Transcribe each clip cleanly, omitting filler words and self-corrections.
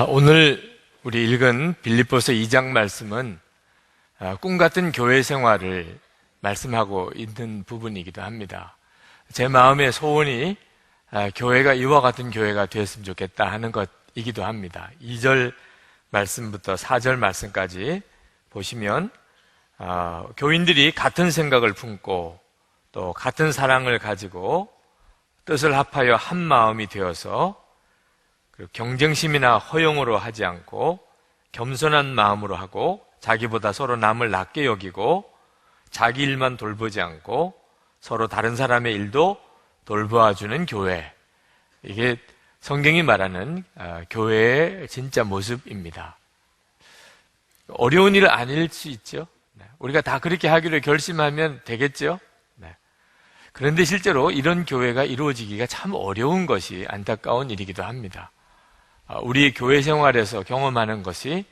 오늘 우리 읽은 빌립보서 2장 말씀은 꿈같은 교회 생활을 말씀하고 있는 부분이기도 합니다. 제 마음의 소원이 교회가 이와 같은 교회가 되었으면 좋겠다 하는 것이기도 합니다. 2절 말씀부터 4절 말씀까지 보시면 교인들이 같은 생각을 품고 또 같은 사랑을 가지고 뜻을 합하여 한 마음이 되어서 경쟁심이나 허용으로 하지 않고 겸손한 마음으로 하고 자기보다 서로 남을 낮게 여기고 자기 일만 돌보지 않고 서로 다른 사람의 일도 돌보아주는 교회, 이게 성경이 말하는 교회의 진짜 모습입니다. 어려운 일은 아닐 수 있죠. 우리가 다 그렇게 하기로 결심하면 되겠죠. 그런데 실제로 이런 교회가 이루어지기가 참 어려운 것이 안타까운 일이기도 합니다. 우리 교회 생활에서 경험하는 것이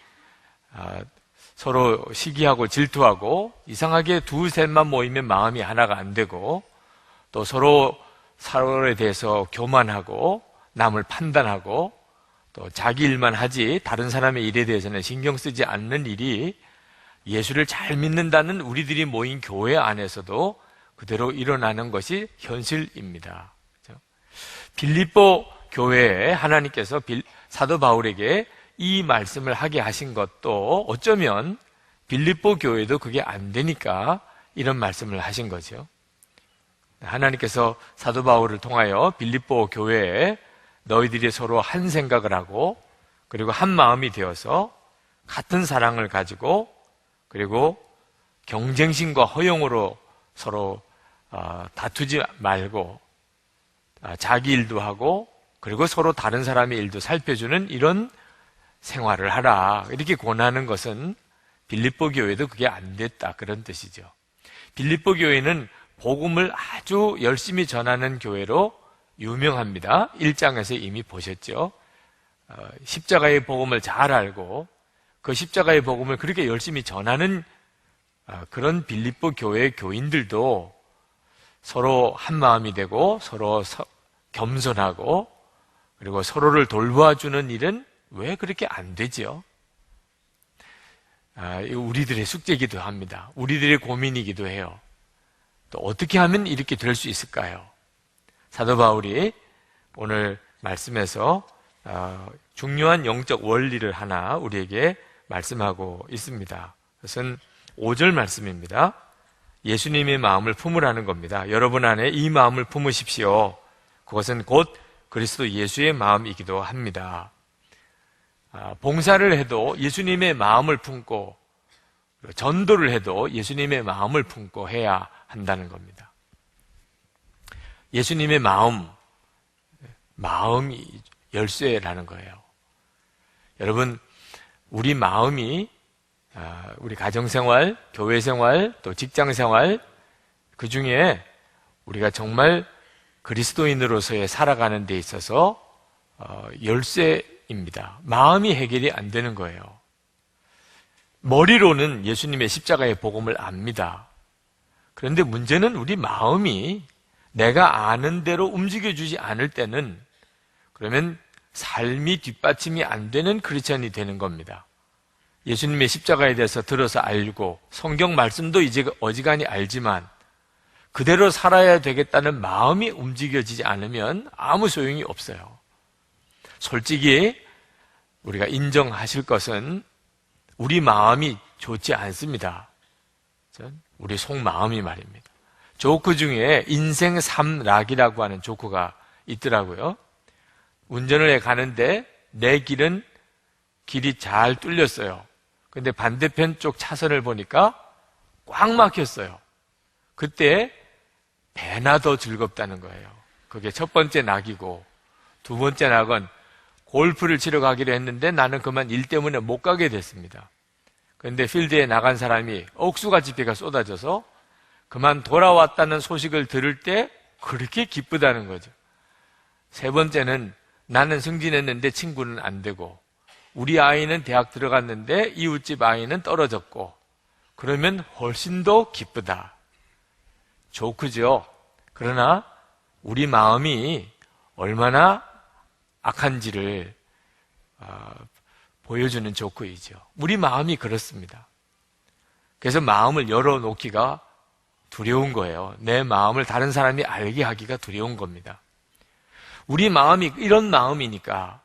서로 시기하고 질투하고 이상하게 두셋만 모이면 마음이 하나가 안 되고 또 서로에 대해서 교만하고 남을 판단하고 또 자기 일만 하지 다른 사람의 일에 대해서는 신경 쓰지 않는 일이 예수를 잘 믿는다는 우리들이 모인 교회 안에서도 그대로 일어나는 것이 현실입니다. 빌립보 교회에 하나님께서 사도 바울에게 이 말씀을 하게 하신 것도 어쩌면 빌립보 교회도 그게 안 되니까 이런 말씀을 하신 거죠. 하나님께서 사도 바울을 통하여 빌립보 교회에 너희들이 서로 한 생각을 하고 그리고 한 마음이 되어서 같은 사랑을 가지고 그리고 경쟁심과 허용으로 서로 다투지 말고 자기 일도 하고 그리고 서로 다른 사람의 일도 살펴주는 이런 생활을 하라, 이렇게 권하는 것은 빌립보 교회도 그게 안 됐다, 그런 뜻이죠. 빌립보 교회는 복음을 아주 열심히 전하는 교회로 유명합니다. 1장에서 이미 보셨죠. 십자가의 복음을 잘 알고 그 십자가의 복음을 그렇게 열심히 전하는 그런 빌립보 교회의 교인들도 서로 한 마음이 되고 서로 겸손하고 그리고 서로를 돌보아주는 일은 왜 그렇게 안 되죠? 이거 우리들의 숙제이기도 합니다. 우리들의 고민이기도 해요. 또 어떻게 하면 이렇게 될 수 있을까요? 사도 바울이 오늘 말씀에서 중요한 영적 원리를 하나 우리에게 말씀하고 있습니다. 그것은 5절 말씀입니다. 예수님의 마음을 품으라는 겁니다. 여러분 안에 이 마음을 품으십시오. 그것은 곧 그리스도 예수의 마음이기도 합니다. 봉사를 해도 예수님의 마음을 품고 전도를 해도 예수님의 마음을 품고 해야 한다는 겁니다. 예수님의 마음이 열쇠라는 거예요. 여러분, 우리 마음이 우리 가정생활, 교회생활, 또 직장생활, 그 중에 우리가 정말 그리스도인으로서의 살아가는 데 있어서 열쇠입니다. 마음이 해결이 안 되는 거예요. 머리로는 예수님의 십자가의 복음을 압니다. 그런데 문제는 우리 마음이 내가 아는 대로 움직여주지 않을 때는 그러면 삶이 뒷받침이 안 되는 크리스천이 되는 겁니다. 예수님의 십자가에 대해서 들어서 알고 성경 말씀도 이제 어지간히 알지만 그대로 살아야 되겠다는 마음이 움직여지지 않으면 아무 소용이 없어요. 솔직히 우리가 인정하실 것은 우리 마음이 좋지 않습니다. 우리 속마음이 말입니다. 조크 중에 인생 3락이라고 하는 조크가 있더라고요. 운전을 해 가는데 내 길이 잘 뚫렸어요. 근데 반대편 쪽 차선을 보니까 꽉 막혔어요. 그때 배나 더 즐겁다는 거예요. 그게 첫 번째 낙이고, 두 번째 낙은 골프를 치러 가기로 했는데 나는 그만 일 때문에 못 가게 됐습니다. 그런데 필드에 나간 사람이 억수같이 비가 쏟아져서 그만 돌아왔다는 소식을 들을 때 그렇게 기쁘다는 거죠. 세 번째는 나는 승진했는데 친구는 안 되고, 우리 아이는 대학 들어갔는데 이웃집 아이는 떨어졌고, 그러면 훨씬 더 기쁘다. 조크죠. 그러나 우리 마음이 얼마나 악한지를 보여주는 조건이죠. 우리 마음이 그렇습니다. 그래서 마음을 열어놓기가 두려운 거예요. 내 마음을 다른 사람이 알게 하기가 두려운 겁니다. 우리 마음이 이런 마음이니까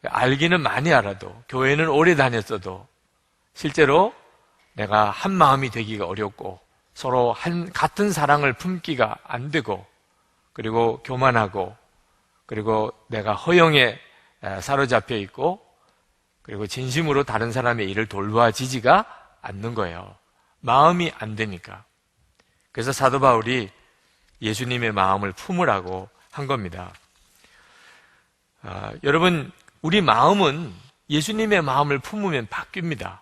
알기는 많이 알아도, 교회는 오래 다녔어도 실제로 내가 한 마음이 되기가 어렵고 서로 같은 사랑을 품기가 안 되고, 그리고 교만하고, 그리고 내가 허영에 사로잡혀 있고, 그리고 진심으로 다른 사람의 일을 돌봐지지가 않는 거예요. 마음이 안 되니까. 그래서 사도 바울이 예수님의 마음을 품으라고 한 겁니다. 여러분, 우리 마음은 예수님의 마음을 품으면 바뀝니다.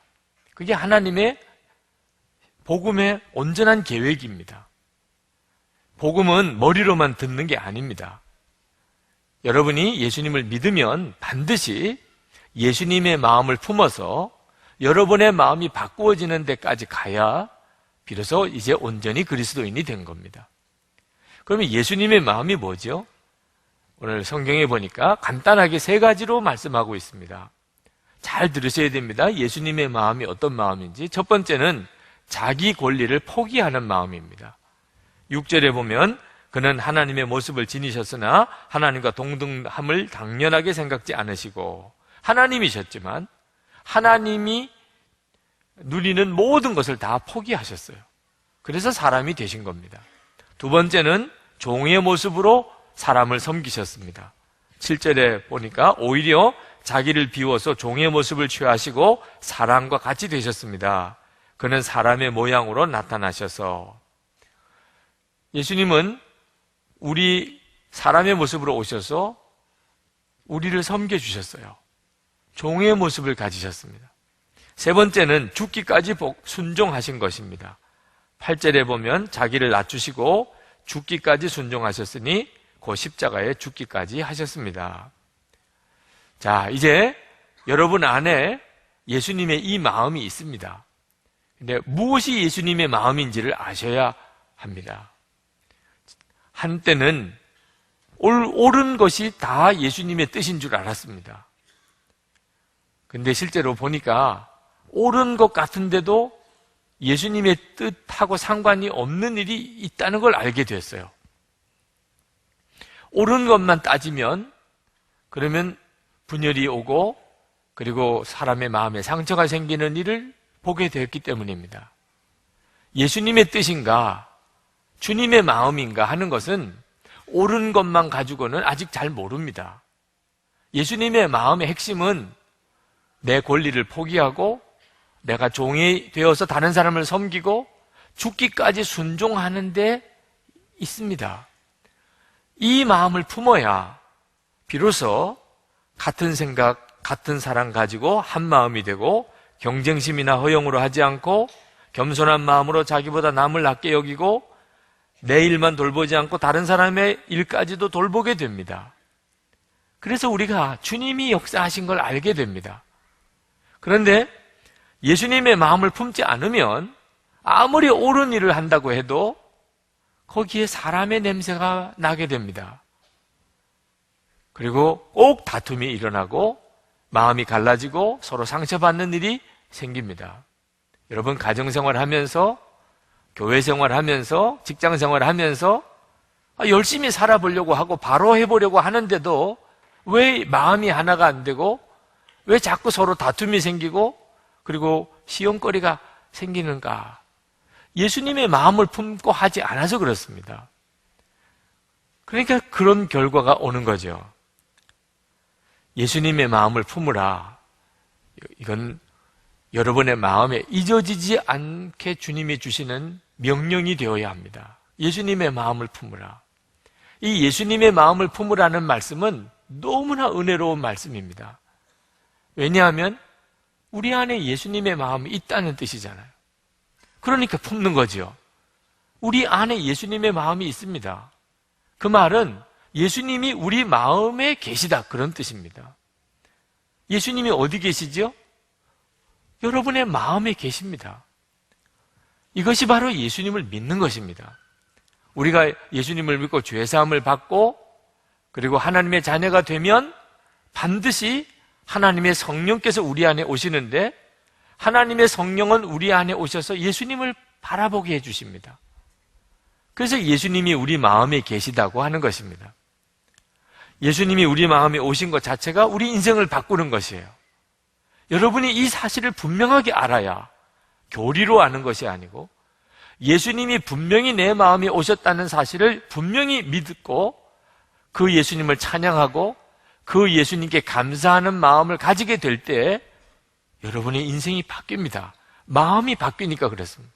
그게 하나님의 복음의 온전한 계획입니다. 복음은 머리로만 듣는 게 아닙니다. 여러분이 예수님을 믿으면 반드시 예수님의 마음을 품어서 여러분의 마음이 바꾸어지는 데까지 가야 비로소 이제 온전히 그리스도인이 된 겁니다. 그러면 예수님의 마음이 뭐죠? 오늘 성경에 보니까 간단하게 3가지로 말씀하고 있습니다. 잘 들으셔야 됩니다. 예수님의 마음이 어떤 마음인지. 첫 번째는 자기 권리를 포기하는 마음입니다. 6절에 보면 그는 하나님의 모습을 지니셨으나 하나님과 동등함을 당연하게 생각지 않으시고, 하나님이셨지만 하나님이 누리는 모든 것을 다 포기하셨어요. 그래서 사람이 되신 겁니다. 두 번째는 종의 모습으로 사람을 섬기셨습니다. 7절에 보니까 오히려 자기를 비워서 종의 모습을 취하시고 사람과 같이 되셨습니다. 그는 사람의 모양으로 나타나셔서. 예수님은 우리 사람의 모습으로 오셔서 우리를 섬겨주셨어요. 종의 모습을 가지셨습니다. 세 번째는 죽기까지 순종하신 것입니다. 8절에 보면 자기를 낮추시고 죽기까지 순종하셨으니 그 십자가에 죽기까지 하셨습니다. 자, 이제 여러분 안에 예수님의 이 마음이 있습니다. 근데 무엇이 예수님의 마음인지를 아셔야 합니다. 한때는 옳은 것이 다 예수님의 뜻인 줄 알았습니다. 근데 실제로 보니까 옳은 것 같은데도 예수님의 뜻하고 상관이 없는 일이 있다는 걸 알게 됐어요. 옳은 것만 따지면 그러면 분열이 오고, 그리고 사람의 마음에 상처가 생기는 일을 보게 되었기 때문입니다. 예수님의 뜻인가 주님의 마음인가 하는 것은 옳은 것만 가지고는 아직 잘 모릅니다. 예수님의 마음의 핵심은 내 권리를 포기하고 내가 종이 되어서 다른 사람을 섬기고 죽기까지 순종하는 데 있습니다. 이 마음을 품어야 비로소 같은 생각, 같은 사랑 가지고 한 마음이 되고, 경쟁심이나 허영으로 하지 않고 겸손한 마음으로 자기보다 남을 낮게 여기고 내 일만 돌보지 않고 다른 사람의 일까지도 돌보게 됩니다. 그래서 우리가 주님이 역사하신 걸 알게 됩니다. 그런데 예수님의 마음을 품지 않으면 아무리 옳은 일을 한다고 해도 거기에 사람의 냄새가 나게 됩니다. 그리고 꼭 다툼이 일어나고 마음이 갈라지고 서로 상처받는 일이 생깁니다. 여러분, 가정생활 하면서, 교회 생활 하면서, 직장 생활 하면서 열심히 살아보려고 하고 바로 해보려고 하는데도 왜 마음이 하나가 안 되고 왜 자꾸 서로 다툼이 생기고 그리고 시험거리가 생기는가? 예수님의 마음을 품고 하지 않아서 그렇습니다. 그러니까 그런 결과가 오는 거죠. 예수님의 마음을 품으라. 이건 여러분의 마음에 잊어지지 않게 주님이 주시는 명령이 되어야 합니다. 예수님의 마음을 품으라. 이 예수님의 마음을 품으라는 말씀은 너무나 은혜로운 말씀입니다. 왜냐하면 우리 안에 예수님의 마음이 있다는 뜻이잖아요. 그러니까 품는 거죠. 우리 안에 예수님의 마음이 있습니다. 그 말은 예수님이 우리 마음에 계시다, 그런 뜻입니다. 예수님이 어디 계시죠? 여러분의 마음에 계십니다. 이것이 바로 예수님을 믿는 것입니다. 우리가 예수님을 믿고 죄사함을 받고 그리고 하나님의 자녀가 되면 반드시 하나님의 성령께서 우리 안에 오시는데 하나님의 성령은 우리 안에 오셔서 예수님을 바라보게 해주십니다. 그래서 예수님이 우리 마음에 계시다고 하는 것입니다. 예수님이 우리 마음에 오신 것 자체가 우리 인생을 바꾸는 것이에요. 여러분이 이 사실을 분명하게 알아야 교리로 아는 것이 아니고 예수님이 분명히 내 마음에 오셨다는 사실을 분명히 믿고 그 예수님을 찬양하고 그 예수님께 감사하는 마음을 가지게 될 때 여러분의 인생이 바뀝니다. 마음이 바뀌니까 그렇습니다.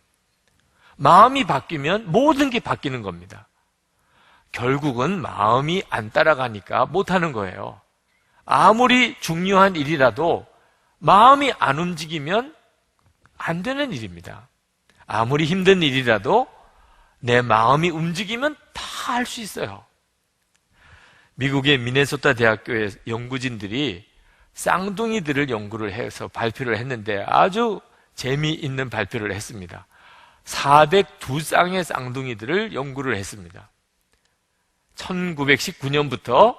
마음이 바뀌면 모든 게 바뀌는 겁니다. 결국은 마음이 안 따라가니까 못하는 거예요. 아무리 중요한 일이라도 마음이 안 움직이면 안 되는 일입니다. 아무리 힘든 일이라도 내 마음이 움직이면 다 할 수 있어요. 미국의 미네소타 대학교의 연구진들이 쌍둥이들을 연구를 해서 발표를 했는데 아주 재미있는 발표를 했습니다. 402쌍의 쌍둥이들을 연구를 했습니다. 1919년부터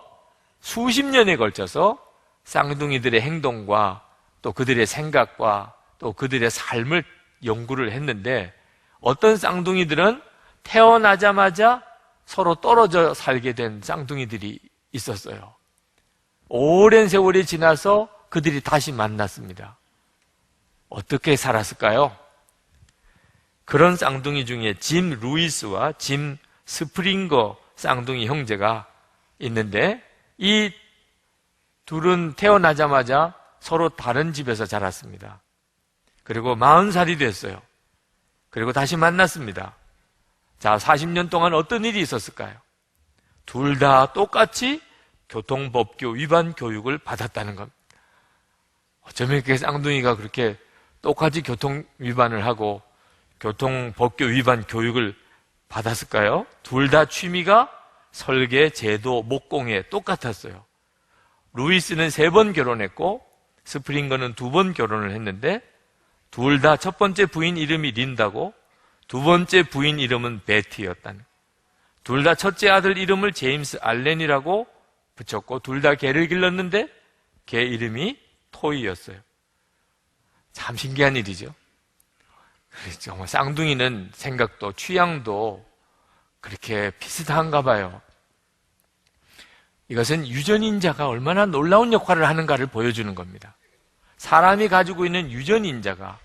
수십 년에 걸쳐서 쌍둥이들의 행동과 또 그들의 생각과 또 그들의 삶을 연구를 했는데 어떤 쌍둥이들은 태어나자마자 서로 떨어져 살게 된 쌍둥이들이 있었어요. 오랜 세월이 지나서 그들이 다시 만났습니다. 어떻게 살았을까요? 그런 쌍둥이 중에 짐 루이스와 짐 스프링거 쌍둥이 형제가 있는데 이 둘은 태어나자마자 서로 다른 집에서 자랐습니다. 그리고 40살이 됐어요. 그리고 다시 만났습니다. 자, 40년 동안 어떤 일이 있었을까요? 둘 다 똑같이 교통법규 위반 교육을 받았다는 겁니다. 어쩌면 이렇게 쌍둥이가 그렇게 똑같이 교통 위반을 하고 교통법규 위반 교육을 받았을까요? 둘 다 취미가 설계, 제도, 목공에 똑같았어요. 루이스는 3번 결혼했고 스프링거는 2번 결혼을 했는데 둘 다 첫 번째 부인 이름이 린다고 두 번째 부인 이름은 베티였다는. 둘 다 첫째 아들 이름을 제임스 알렌이라고 붙였고 둘 다 개를 길렀는데 개 이름이 토이였어요. 참 신기한 일이죠. 정말 쌍둥이는 생각도 취향도 그렇게 비슷한가 봐요. 이것은 유전인자가 얼마나 놀라운 역할을 하는가를 보여주는 겁니다. 사람이 가지고 있는 유전인자가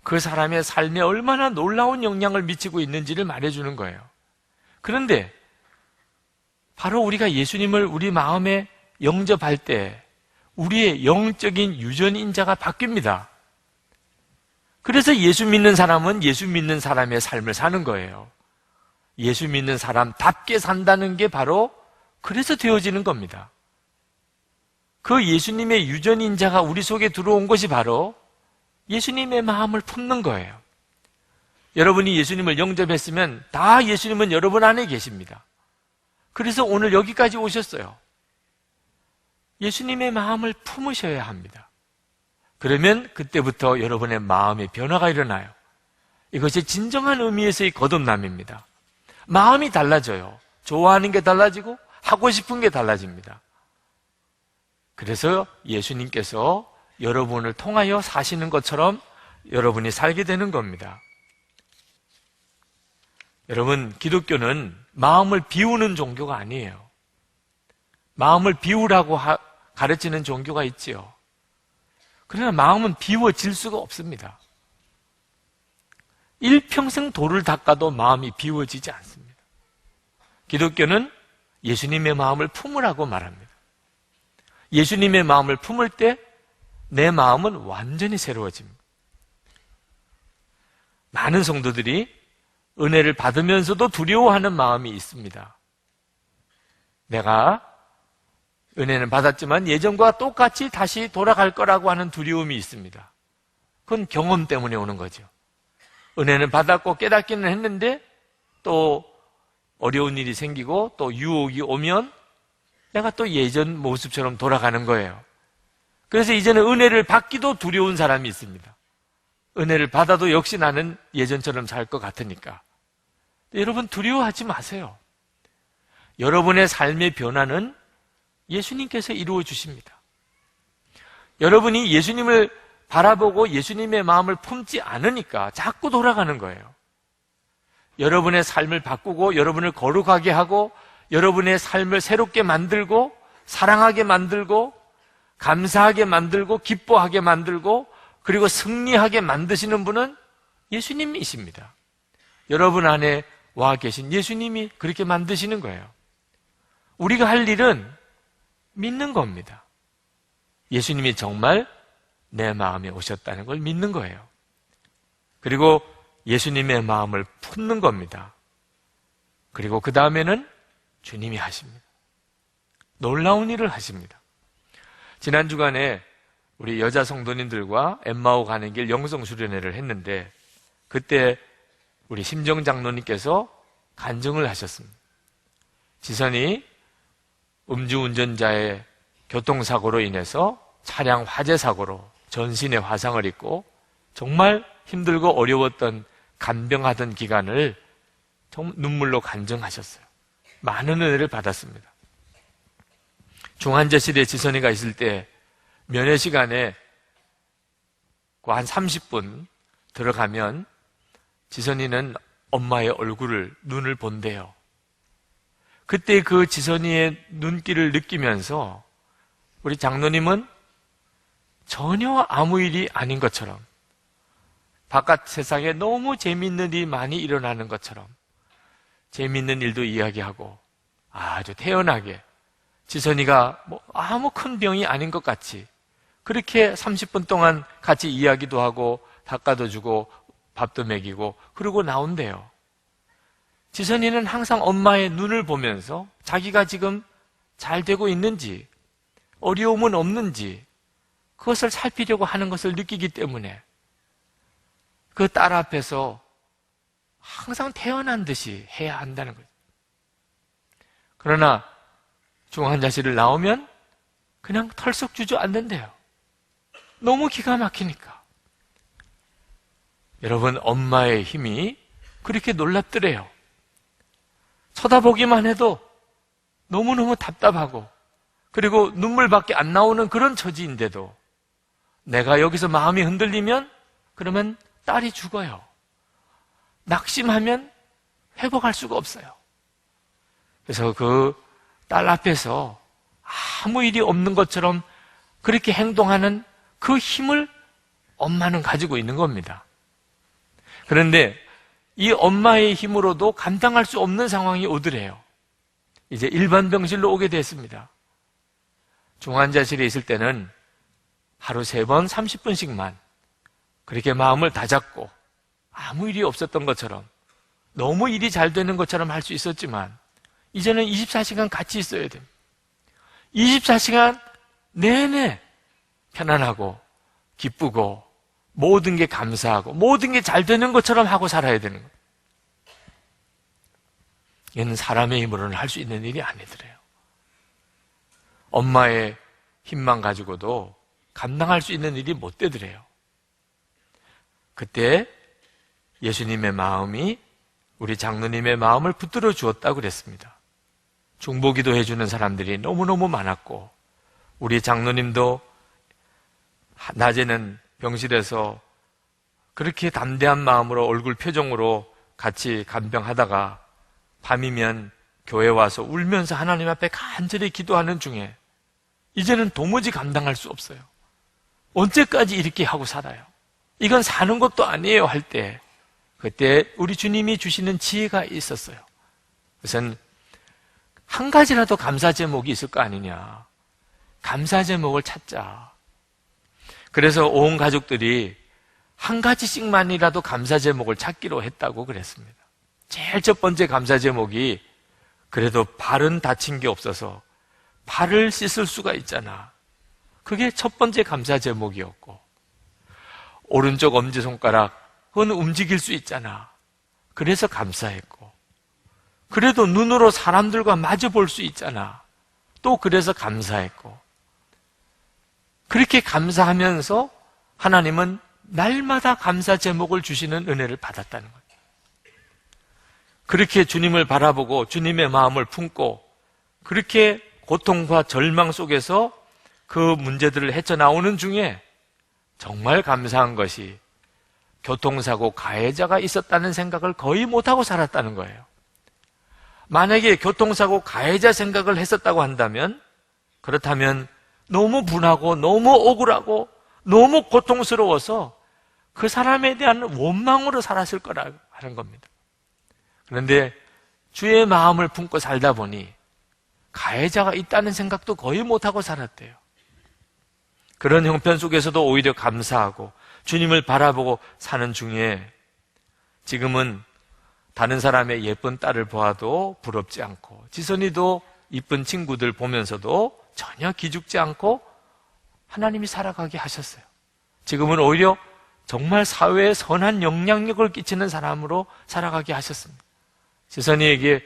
그 사람의 삶에 얼마나 놀라운 영향을 미치고 있는지를 말해주는 거예요. 그런데 바로 우리가 예수님을 우리 마음에 영접할 때 우리의 영적인 유전인자가 바뀝니다. 그래서 예수 믿는 사람은 예수 믿는 사람의 삶을 사는 거예요. 예수 믿는 사람답게 산다는 게 바로 그래서 되어지는 겁니다. 그 예수님의 유전인자가 우리 속에 들어온 것이 바로 예수님의 마음을 품는 거예요. 여러분이 예수님을 영접했으면 다 예수님은 여러분 안에 계십니다. 그래서 오늘 여기까지 오셨어요. 예수님의 마음을 품으셔야 합니다. 그러면 그때부터 여러분의 마음의 변화가 일어나요. 이것이 진정한 의미에서의 거듭남입니다. 마음이 달라져요. 좋아하는 게 달라지고 하고 싶은 게 달라집니다. 그래서 예수님께서 여러분을 통하여 사시는 것처럼 여러분이 살게 되는 겁니다. 여러분, 기독교는 마음을 비우는 종교가 아니에요. 마음을 비우라고 가르치는 종교가 있지요. 그러나 마음은 비워질 수가 없습니다. 일평생 돌을 닦아도 마음이 비워지지 않습니다. 기독교는 예수님의 마음을 품으라고 말합니다. 예수님의 마음을 품을 때 내 마음은 완전히 새로워집니다. 많은 성도들이 은혜를 받으면서도 두려워하는 마음이 있습니다. 내가 은혜는 받았지만 예전과 똑같이 다시 돌아갈 거라고 하는 두려움이 있습니다. 그건 경험 때문에 오는 거죠. 은혜는 받았고 깨닫기는 했는데 또 어려운 일이 생기고 또 유혹이 오면 내가 또 예전 모습처럼 돌아가는 거예요. 그래서 이제는 은혜를 받기도 두려운 사람이 있습니다. 은혜를 받아도 역시 나는 예전처럼 살 것 같으니까. 여러분 두려워하지 마세요. 여러분의 삶의 변화는 예수님께서 이루어 주십니다. 여러분이 예수님을 바라보고 예수님의 마음을 품지 않으니까 자꾸 돌아가는 거예요. 여러분의 삶을 바꾸고 여러분을 거룩하게 하고 여러분의 삶을 새롭게 만들고 사랑하게 만들고 감사하게 만들고 기뻐하게 만들고 그리고 승리하게 만드시는 분은 예수님이십니다. 여러분 안에 와 계신 예수님이 그렇게 만드시는 거예요. 우리가 할 일은 믿는 겁니다. 예수님이 정말 내 마음에 오셨다는 걸 믿는 거예요. 그리고 예수님의 마음을 품는 겁니다. 그리고 그 다음에는 주님이 하십니다. 놀라운 일을 하십니다. 지난 주간에 우리 여자 성도님들과 엠마오 가는 길 영성 수련회를 했는데 그때 우리 심정 장로님께서 간증을 하셨습니다. 지선이 음주운전자의 교통사고로 인해서 차량 화재 사고로 전신에 화상을 입고 정말 힘들고 어려웠던 간병하던 기간을 정말 눈물로 간증하셨어요. 많은 은혜를 받았습니다. 중환자실에 지선이가 있을 때 면회 시간에 한 30분 들어가면 지선이는 엄마의 얼굴을, 눈을 본대요. 그때 그 지선이의 눈길을 느끼면서 우리 장로님은 전혀 아무 일이 아닌 것처럼 바깥 세상에 너무 재미있는 일이 많이 일어나는 것처럼 재미있는 일도 이야기하고 아주 태연하게 지선이가 아무 큰 병이 아닌 것 같이 그렇게 30분 동안 같이 이야기도 하고 닦아도 주고 밥도 먹이고 그러고 나온대요. 지선이는 항상 엄마의 눈을 보면서 자기가 지금 잘 되고 있는지 어려움은 없는지 그것을 살피려고 하는 것을 느끼기 때문에 그 딸 앞에서 항상 태어난 듯이 해야 한다는 거죠. 그러나 중환자실을 나오면 그냥 털썩 주저앉는데요. 너무 기가 막히니까. 여러분, 엄마의 힘이 그렇게 놀랍더래요. 쳐다보기만 해도 너무너무 답답하고 그리고 눈물밖에 안 나오는 그런 처지인데도 내가 여기서 마음이 흔들리면 그러면 딸이 죽어요. 낙심하면 회복할 수가 없어요. 그래서 그 딸 앞에서 아무 일이 없는 것처럼 그렇게 행동하는 그 힘을 엄마는 가지고 있는 겁니다. 그런데 이 엄마의 힘으로도 감당할 수 없는 상황이 오더래요. 이제 일반 병실로 오게 됐습니다. 중환자실에 있을 때는 하루 3번 30분씩만 그렇게 마음을 다잡고 아무 일이 없었던 것처럼 너무 일이 잘 되는 것처럼 할 수 있었지만 이제는 24시간 같이 있어야 됩니다. 24시간 내내 편안하고 기쁘고 모든 게 감사하고 모든 게 잘 되는 것처럼 하고 살아야 되는 거예요. 얘는 사람의 힘으로는 할 수 있는 일이 아니더래요. 엄마의 힘만 가지고도 감당할 수 있는 일이 못 되더래요. 그때 예수님의 마음이 우리 장로님의 마음을 붙들어 주었다고 그랬습니다. 중보기도 해주는 사람들이 너무너무 많았고 우리 장로님도 낮에는 병실에서 그렇게 담대한 마음으로 얼굴 표정으로 같이 간병하다가 밤이면 교회 와서 울면서 하나님 앞에 간절히 기도하는 중에 이제는 도무지 감당할 수 없어요. 언제까지 이렇게 하고 살아요? 이건 사는 것도 아니에요 할 때 그때 우리 주님이 주시는 지혜가 있었어요. 그것은 한 가지라도 감사 제목이 있을 거 아니냐. 감사 제목을 찾자. 그래서 온 가족들이 한 가지씩만이라도 감사 제목을 찾기로 했다고 그랬습니다. 제일 첫 번째 감사 제목이 그래도 발은 다친 게 없어서 발을 씻을 수가 있잖아. 그게 첫 번째 감사 제목이었고 오른쪽 엄지손가락 그건 움직일 수 있잖아. 그래서 감사했고 그래도 눈으로 사람들과 마주 볼 수 있잖아. 또 그래서 감사했고 그렇게 감사하면서 하나님은 날마다 감사 제목을 주시는 은혜를 받았다는 거예요. 그렇게 주님을 바라보고 주님의 마음을 품고 그렇게 고통과 절망 속에서 그 문제들을 헤쳐나오는 중에 정말 감사한 것이 교통사고 가해자가 있었다는 생각을 거의 못하고 살았다는 거예요. 만약에 교통사고 가해자 생각을 했었다고 한다면, 그렇다면 너무 분하고 너무 억울하고 너무 고통스러워서 그 사람에 대한 원망으로 살았을 거라 하는 겁니다. 그런데 주의 마음을 품고 살다 보니 가해자가 있다는 생각도 거의 못하고 살았대요. 그런 형편 속에서도 오히려 감사하고 주님을 바라보고 사는 중에 지금은 다른 사람의 예쁜 딸을 보아도 부럽지 않고, 지선이도 이쁜 친구들 보면서도 전혀 기죽지 않고 하나님이 살아가게 하셨어요. 지금은 오히려 정말 사회에 선한 영향력을 끼치는 사람으로 살아가게 하셨습니다. 지선이에게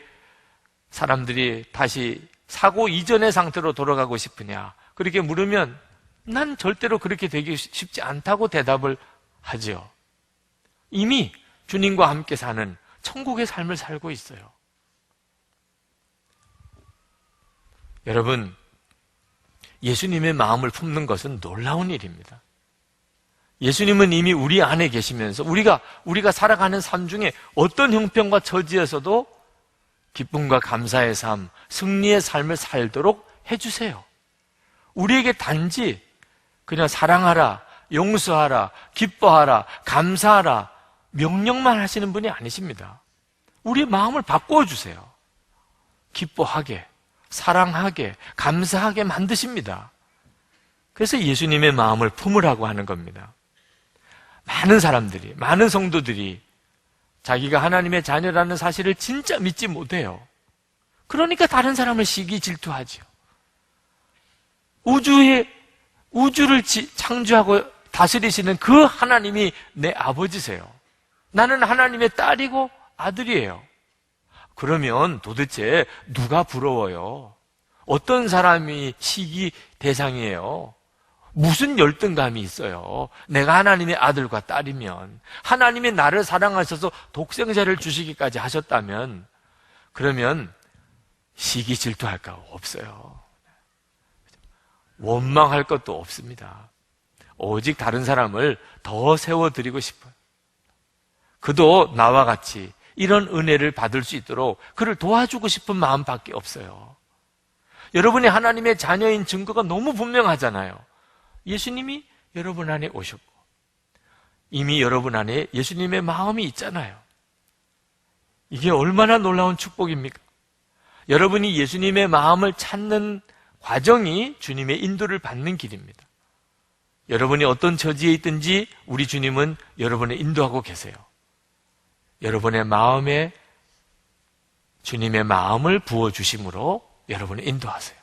사람들이 다시 사고 이전의 상태로 돌아가고 싶으냐 그렇게 물으면 난 절대로 그렇게 되기 쉽지 않다고 대답을 하죠. 이미 주님과 함께 사는 천국의 삶을 살고 있어요. 여러분, 예수님의 마음을 품는 것은 놀라운 일입니다. 예수님은 이미 우리 안에 계시면서 우리가 살아가는 삶 중에 어떤 형편과 처지에서도 기쁨과 감사의 삶, 승리의 삶을 살도록 해주세요. 우리에게 단지 그냥 사랑하라, 용서하라, 기뻐하라, 감사하라 명령만 하시는 분이 아니십니다. 우리의 마음을 바꾸어 주세요. 기뻐하게, 사랑하게, 감사하게 만드십니다. 그래서 예수님의 마음을 품으라고 하는 겁니다. 많은 사람들이, 많은 성도들이 자기가 하나님의 자녀라는 사실을 진짜 믿지 못해요. 그러니까 다른 사람을 시기 질투하죠. 우주를 창조하고 다스리시는 그 하나님이 내 아버지세요. 나는 하나님의 딸이고 아들이에요. 그러면 도대체 누가 부러워요? 어떤 사람이 시기 대상이에요? 무슨 열등감이 있어요? 내가 하나님의 아들과 딸이면, 하나님이 나를 사랑하셔서 독생자를 주시기까지 하셨다면, 그러면 시기 질투할 거 없어요. 원망할 것도 없습니다. 오직 다른 사람을 더 세워드리고 싶어요. 그도 나와 같이 이런 은혜를 받을 수 있도록 그를 도와주고 싶은 마음밖에 없어요. 여러분이 하나님의 자녀인 증거가 너무 분명하잖아요. 예수님이 여러분 안에 오셨고 이미 여러분 안에 예수님의 마음이 있잖아요. 이게 얼마나 놀라운 축복입니까? 여러분이 예수님의 마음을 찾는 과정이 주님의 인도를 받는 길입니다. 여러분이 어떤 처지에 있든지 우리 주님은 여러분을 인도하고 계세요. 여러분의 마음에 주님의 마음을 부어주심으로 여러분을 인도하세요.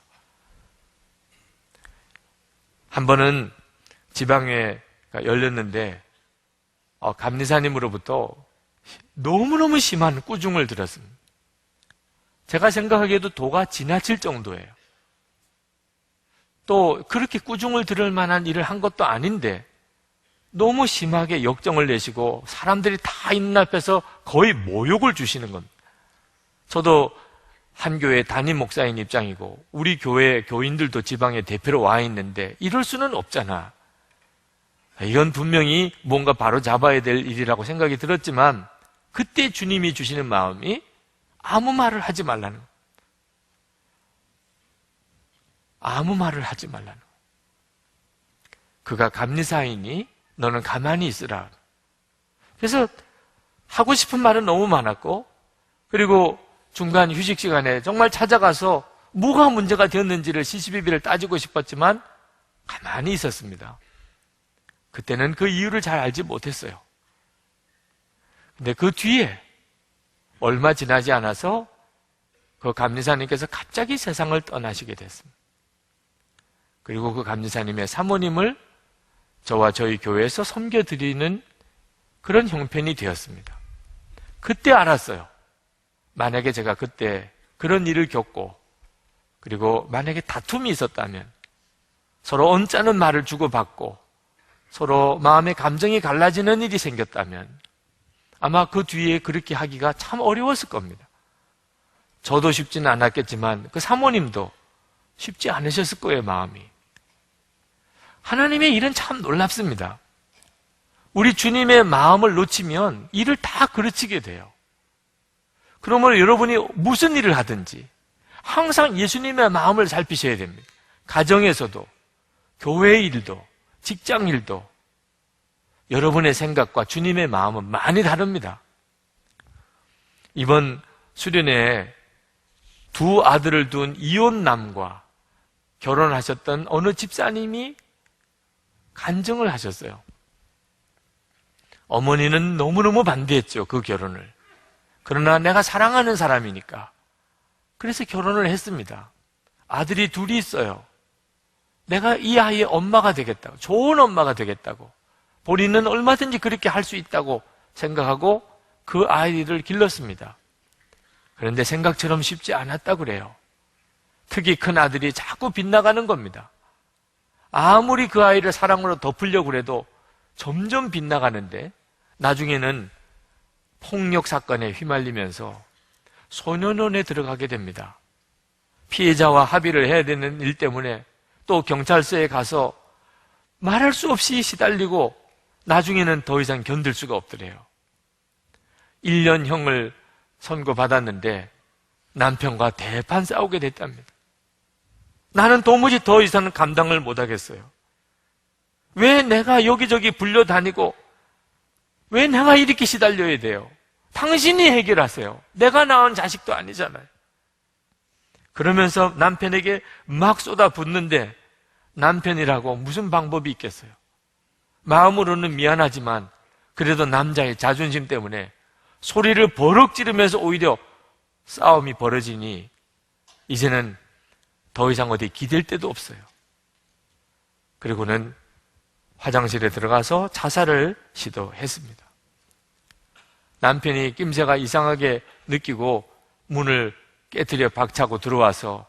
한 번은 지방회가 열렸는데 감리사님으로부터 너무너무 심한 꾸중을 들었습니다. 제가 생각하기에도 도가 지나칠 정도예요. 또 그렇게 꾸중을 들을 만한 일을 한 것도 아닌데 너무 심하게 역정을 내시고 사람들이 다 있는 앞에서 거의 모욕을 주시는 겁니다. 저도 한 교회 담임 목사인 입장이고 우리 교회 교인들도 지방에 대표로 와 있는데 이럴 수는 없잖아. 이건 분명히 뭔가 바로 잡아야 될 일이라고 생각이 들었지만 그때 주님이 주시는 마음이 아무 말을 하지 말라는 거예요. 아무 말을 하지 말라는 거예요. 그가 감리사이니 너는 가만히 있으라. 그래서 하고 싶은 말은 너무 많았고 그리고 중간 휴식 시간에 정말 찾아가서 뭐가 문제가 되었는지를 시시비비를 따지고 싶었지만 가만히 있었습니다. 그때는 그 이유를 잘 알지 못했어요. 근데 그 뒤에 얼마 지나지 않아서 그 감리사님께서 갑자기 세상을 떠나시게 됐습니다. 그리고 그 감리사님의 사모님을 저와 저희 교회에서 섬겨드리는 그런 형편이 되었습니다. 그때 알았어요. 만약에 제가 그때 그런 일을 겪고 그리고 만약에 다툼이 있었다면 서로 언짢은 말을 주고받고 서로 마음의 감정이 갈라지는 일이 생겼다면 아마 그 뒤에 그렇게 하기가 참 어려웠을 겁니다. 저도 쉽지는 않았겠지만 그 사모님도 쉽지 않으셨을 거예요, 마음이. 하나님의 일은 참 놀랍습니다. 우리 주님의 마음을 놓치면 일을 다 그르치게 돼요. 그러면 여러분이 무슨 일을 하든지 항상 예수님의 마음을 살피셔야 됩니다. 가정에서도, 교회 일도, 직장 일도 여러분의 생각과 주님의 마음은 많이 다릅니다. 이번 수련회에 두 아들을 둔 이혼남과 결혼하셨던 어느 집사님이 간증을 하셨어요. 어머니는 너무너무 반대했죠, 그 결혼을. 그러나 내가 사랑하는 사람이니까 그래서 결혼을 했습니다. 아들이 둘이 있어요. 내가 이 아이의 엄마가 되겠다고, 좋은 엄마가 되겠다고, 본인은 얼마든지 그렇게 할 수 있다고 생각하고 그 아이를 길렀습니다. 그런데 생각처럼 쉽지 않았다고 그래요. 특히 큰 아들이 자꾸 빗나가는 겁니다. 아무리 그 아이를 사랑으로 덮으려고 해도 점점 빗나가는데 나중에는 폭력 사건에 휘말리면서 소년원에 들어가게 됩니다. 피해자와 합의를 해야 되는 일 때문에 또 경찰서에 가서 말할 수 없이 시달리고 나중에는 더 이상 견딜 수가 없더래요. 1년형을 선고받았는데 남편과 대판 싸우게 됐답니다. 나는 도무지 더 이상 감당을 못하겠어요. 왜 내가 여기저기 불려다니고 왜 내가 이렇게 시달려야 돼요? 당신이 해결하세요. 내가 낳은 자식도 아니잖아요. 그러면서 남편에게 막 쏟아붓는데 남편이라고 무슨 방법이 있겠어요? 마음으로는 미안하지만 그래도 남자의 자존심 때문에 소리를 버럭 지르면서 오히려 싸움이 벌어지니 이제는 더 이상 어디 기댈 데도 없어요. 그리고는 화장실에 들어가서 자살을 시도했습니다. 남편이 낌새가 이상하게 느끼고 문을 깨트려 박차고 들어와서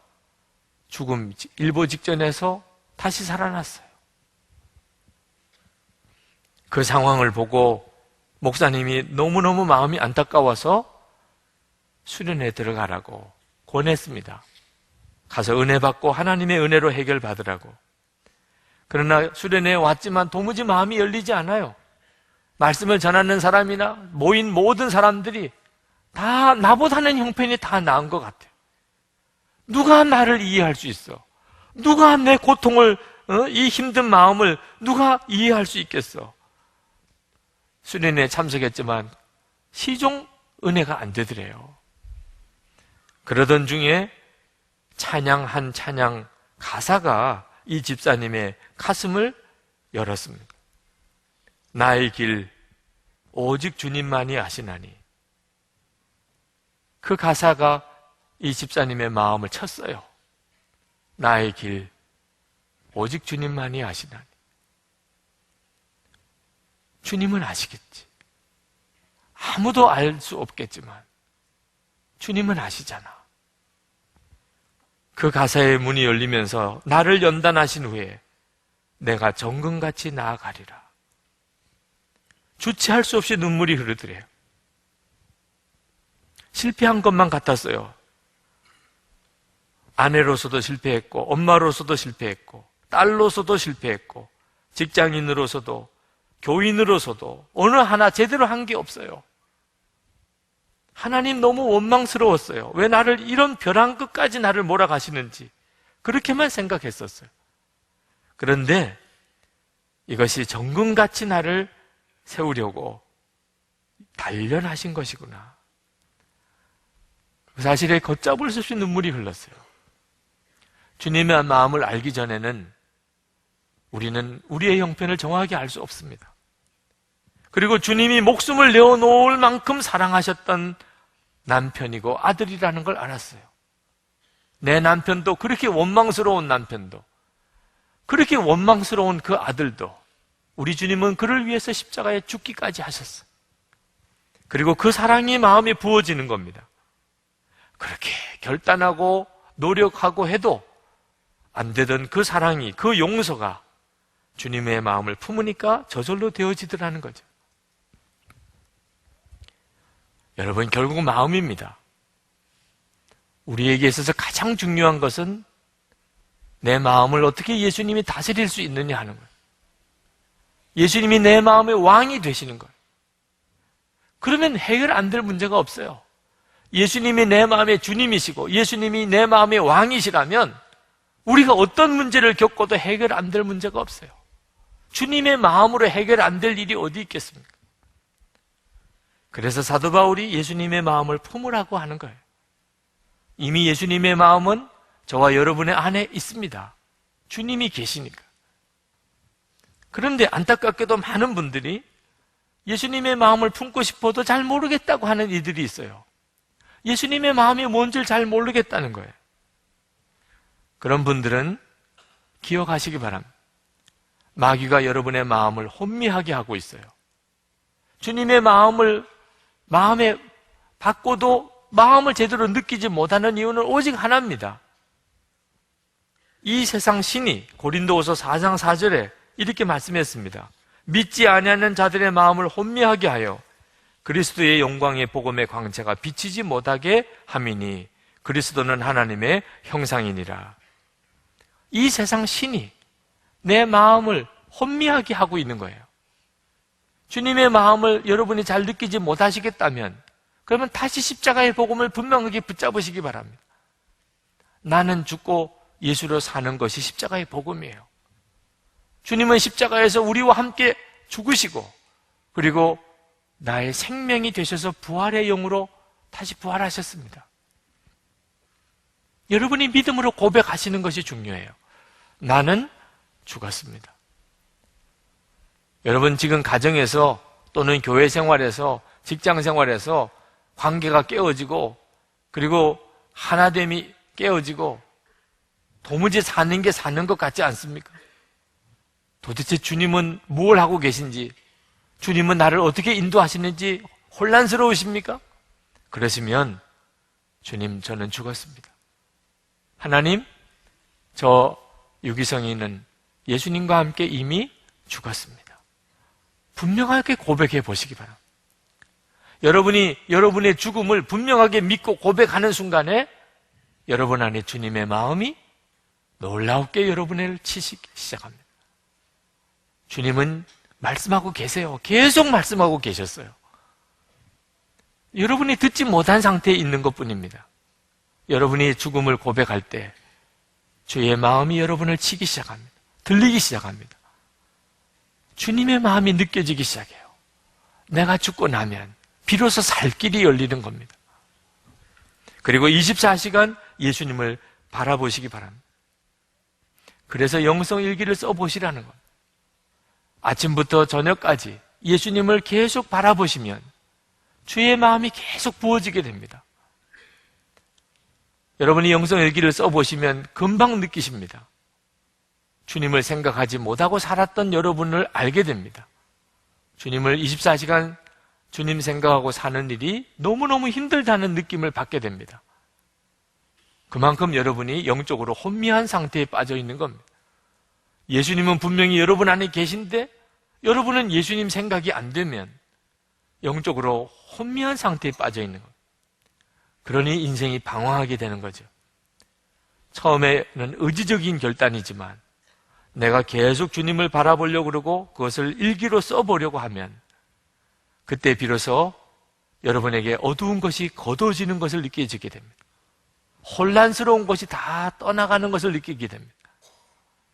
죽음 일보 직전에서 다시 살아났어요. 그 상황을 보고 목사님이 너무너무 마음이 안타까워서 수련회에 들어가라고 권했습니다. 가서 은혜 받고 하나님의 은혜로 해결받으라고. 그러나 수련회에 왔지만 도무지 마음이 열리지 않아요. 말씀을 전하는 사람이나 모인 모든 사람들이 다 나보다는 형편이 다 나은 것 같아요. 누가 나를 이해할 수 있어? 누가 내 고통을, 이 힘든 마음을 누가 이해할 수 있겠어? 수련회에 참석했지만 시종 은혜가 안 되더래요. 그러던 중에 찬양한 찬양 가사가 이 집사님의 가슴을 열었습니다. 나의 길 오직 주님만이 아시나니. 그 가사가 이 집사님의 마음을 쳤어요. 나의 길 오직 주님만이 아시나니. 주님은 아시겠지. 아무도 알 수 없겠지만 주님은 아시잖아. 그 가사의 문이 열리면서 나를 연단하신 후에 내가 정금같이 나아가리라. 주체할 수 없이 눈물이 흐르더래요. 실패한 것만 같았어요. 아내로서도 실패했고, 엄마로서도 실패했고, 딸로서도 실패했고, 직장인으로서도, 교인으로서도 어느 하나 제대로 한 게 없어요. 하나님 너무 원망스러웠어요. 왜 나를 이런 벼랑 끝까지 나를 몰아가시는지 그렇게만 생각했었어요. 그런데 이것이 정금같이 나를 세우려고 단련하신 것이구나. 그 사실에 걷잡을 수 없이 눈물이 흘렀어요. 주님의 마음을 알기 전에는 우리는 우리의 형편을 정확히 알 수 없습니다. 그리고 주님이 목숨을 내어놓을 만큼 사랑하셨던 남편이고 아들이라는 걸 알았어요. 내 남편도 그렇게 원망스러운 남편도, 그렇게 원망스러운 그 아들도 우리 주님은 그를 위해서 십자가에 죽기까지 하셨어요. 그리고 그 사랑이 마음에 부어지는 겁니다. 그렇게 결단하고 노력하고 해도 안 되던 그 사랑이, 그 용서가 주님의 마음을 품으니까 저절로 되어지더라는 거죠. 여러분, 결국 마음입니다. 우리에게 있어서 가장 중요한 것은 내 마음을 어떻게 예수님이 다스릴 수 있느냐 하는 거예요. 예수님이 내 마음의 왕이 되시는 거예요. 그러면 해결 안 될 문제가 없어요. 예수님이 내 마음의 주님이시고 예수님이 내 마음의 왕이시라면 우리가 어떤 문제를 겪어도 해결 안 될 문제가 없어요. 주님의 마음으로 해결 안 될 일이 어디 있겠습니까? 그래서 사도 바울이 예수님의 마음을 품으라고 하는 거예요. 이미 예수님의 마음은 저와 여러분의 안에 있습니다. 주님이 계시니까. 그런데 안타깝게도 많은 분들이 예수님의 마음을 품고 싶어도 잘 모르겠다고 하는 이들이 있어요. 예수님의 마음이 뭔지를 잘 모르겠다는 거예요. 그런 분들은 기억하시기 바랍니다. 마귀가 여러분의 마음을 혼미하게 하고 있어요. 주님의 마음에 받고도 마음을 제대로 느끼지 못하는 이유는 오직 하나입니다. 이 세상 신이 고린도후서 4장 4절에 이렇게 말씀했습니다. 믿지 아니하는 자들의 마음을 혼미하게 하여 그리스도의 영광의 복음의 광채가 비치지 못하게 함이니 그리스도는 하나님의 형상이니라. 이 세상 신이 내 마음을 혼미하게 하고 있는 거예요. 주님의 마음을 여러분이 잘 느끼지 못하시겠다면 그러면 다시 십자가의 복음을 분명하게 붙잡으시기 바랍니다. 나는 죽고 예수로 사는 것이 십자가의 복음이에요. 주님은 십자가에서 우리와 함께 죽으시고 그리고 나의 생명이 되셔서 부활의 영으로 다시 부활하셨습니다. 여러분이 믿음으로 고백하시는 것이 중요해요. 나는 죽었습니다. 여러분 지금 가정에서 또는 교회 생활에서 직장 생활에서 관계가 깨어지고 그리고 하나됨이 깨어지고 도무지 사는 게 사는 것 같지 않습니까? 도대체 주님은 뭘 하고 계신지, 주님은 나를 어떻게 인도하시는지 혼란스러우십니까? 그러시면 주님, 저는 죽었습니다. 하나님, 저 유기성이는 예수님과 함께 이미 죽었습니다. 분명하게 고백해 보시기 바랍니다. 여러분이 여러분의 죽음을 분명하게 믿고 고백하는 순간에 여러분 안에 주님의 마음이 놀랍게 여러분을 치시기 시작합니다. 주님은 말씀하고 계세요. 계속 말씀하고 계셨어요. 여러분이 듣지 못한 상태에 있는 것뿐입니다. 여러분이 죽음을 고백할 때 주의 마음이 여러분을 치기 시작합니다. 들리기 시작합니다. 주님의 마음이 느껴지기 시작해요. 내가 죽고 나면 비로소 살 길이 열리는 겁니다. 그리고 24시간 예수님을 바라보시기 바랍니다. 그래서 영성일기를 써보시라는 겁니다. 아침부터 저녁까지 예수님을 계속 바라보시면 주의 마음이 계속 부어지게 됩니다. 여러분이 영성일기를 써보시면 금방 느끼십니다. 주님을 생각하지 못하고 살았던 여러분을 알게 됩니다. 주님을 24시간 주님 생각하고 사는 일이 너무너무 힘들다는 느낌을 받게 됩니다. 그만큼 여러분이 영적으로 혼미한 상태에 빠져 있는 겁니다. 예수님은 분명히 여러분 안에 계신데 여러분은 예수님 생각이 안 되면 영적으로 혼미한 상태에 빠져 있는 겁니다. 그러니 인생이 방황하게 되는 거죠. 처음에는 의지적인 결단이지만 내가 계속 주님을 바라보려고 그러고 그것을 일기로 써보려고 하면 그때 비로소 여러분에게 어두운 것이 거두어지는 것을 느끼게 됩니다. 혼란스러운 것이 다 떠나가는 것을 느끼게 됩니다.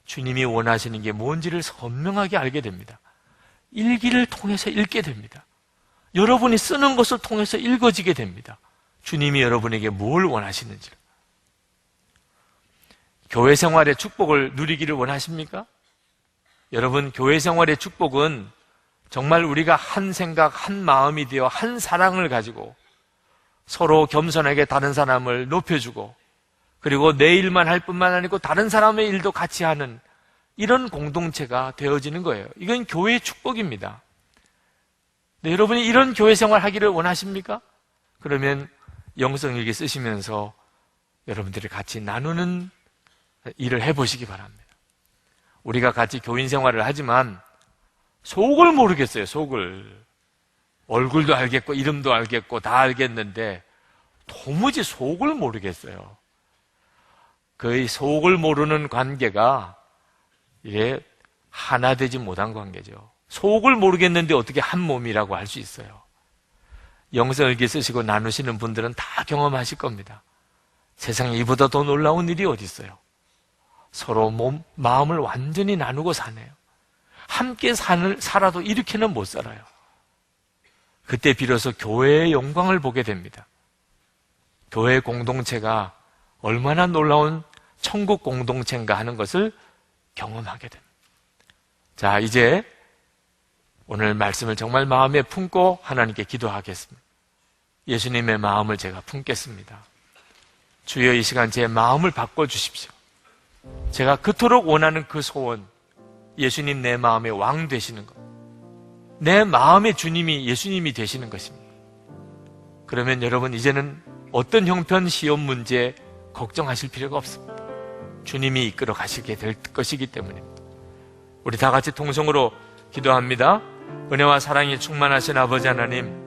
주님이 원하시는 게 뭔지를 선명하게 알게 됩니다. 일기를 통해서 읽게 됩니다. 여러분이 쓰는 것을 통해서 읽어지게 됩니다. 주님이 여러분에게 뭘 원하시는지를. 교회 생활의 축복을 누리기를 원하십니까? 여러분, 교회 생활의 축복은 정말 우리가 한 생각, 한 마음이 되어 한 사랑을 가지고 서로 겸손하게 다른 사람을 높여주고 그리고 내 일만 할 뿐만 아니고 다른 사람의 일도 같이 하는 이런 공동체가 되어지는 거예요. 이건 교회의 축복입니다. 네, 여러분이 이런 교회 생활 하기를 원하십니까? 그러면 영성일기 쓰시면서 여러분들이 같이 나누는 일을 해보시기 바랍니다. 우리가 같이 교인 생활을 하지만 속을 모르겠어요. 속을. 얼굴도 알겠고 이름도 알겠고 다 알겠는데 도무지 속을 모르겠어요. 그의 속을 모르는 관계가 이게 하나 되지 못한 관계죠. 속을 모르겠는데 어떻게 한 몸이라고 할 수 있어요? 영성일기 쓰시고 나누시는 분들은 다 경험하실 겁니다. 세상에 이보다 더 놀라운 일이 어디 있어요? 서로 마음을 완전히 나누고 사네요. 함께 살아도 이렇게는 못 살아요. 그때 비로소 교회의 영광을 보게 됩니다. 교회 공동체가 얼마나 놀라운 천국 공동체인가 하는 것을 경험하게 됩니다. 자, 이제 오늘 말씀을 정말 마음에 품고 하나님께 기도하겠습니다. 예수님의 마음을 제가 품겠습니다. 주여, 이 시간 제 마음을 바꿔주십시오. 제가 그토록 원하는 그 소원, 예수님 내 마음의 왕 되시는 것, 내 마음의 주님이 예수님이 되시는 것입니다. 그러면 여러분, 이제는 어떤 형편 시험 문제 걱정하실 필요가 없습니다. 주님이 이끌어 가시게 될 것이기 때문입니다. 우리 다 같이 통성으로 기도합니다. 은혜와 사랑이 충만하신 아버지 하나님,